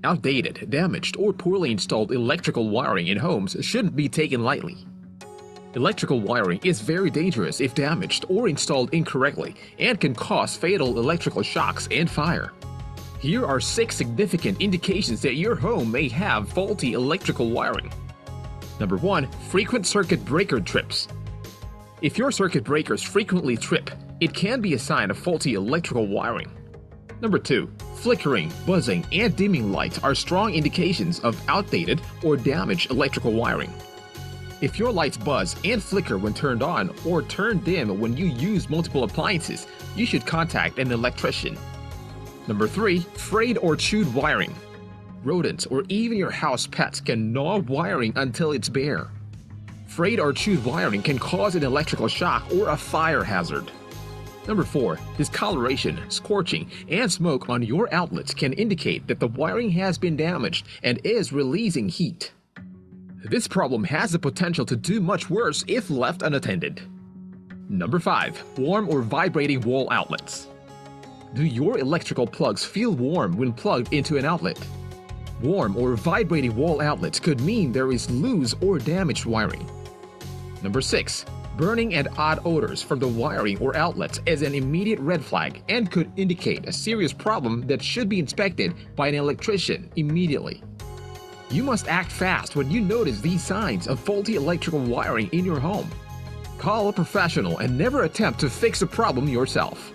Outdated, damaged, or poorly installed electrical wiring in homes shouldn't be taken lightly. Electrical wiring is very dangerous if damaged or installed incorrectly and can cause fatal electrical shocks and fire. Here are 6 significant indications that your home may have faulty electrical wiring. Number 1. Frequent circuit breaker trips. If your circuit breakers frequently trip, it can be a sign of faulty electrical wiring. Number 2. Flickering, buzzing, and dimming lights are strong indications of outdated or damaged electrical wiring. If your lights buzz and flicker when turned on or turn dim when you use multiple appliances, you should contact an electrician. Number 3. Frayed or chewed wiring. Rodents or even your house pets can gnaw wiring until it's bare. Frayed or chewed wiring can cause an electrical shock or a fire hazard. Number 4. Discoloration, scorching, and smoke on your outlets can indicate that the wiring has been damaged and is releasing heat. This problem has the potential to do much worse if left unattended. Number 5. Warm or vibrating wall outlets. Do your electrical plugs feel warm when plugged into an outlet? Warm or vibrating wall outlets could mean there is loose or damaged wiring. Number 6. Burning and odd odors from the wiring or outlets is an immediate red flag and could indicate a serious problem that should be inspected by an electrician immediately. You must act fast when you notice these signs of faulty electrical wiring in your home. Call a professional and never attempt to fix the problem yourself.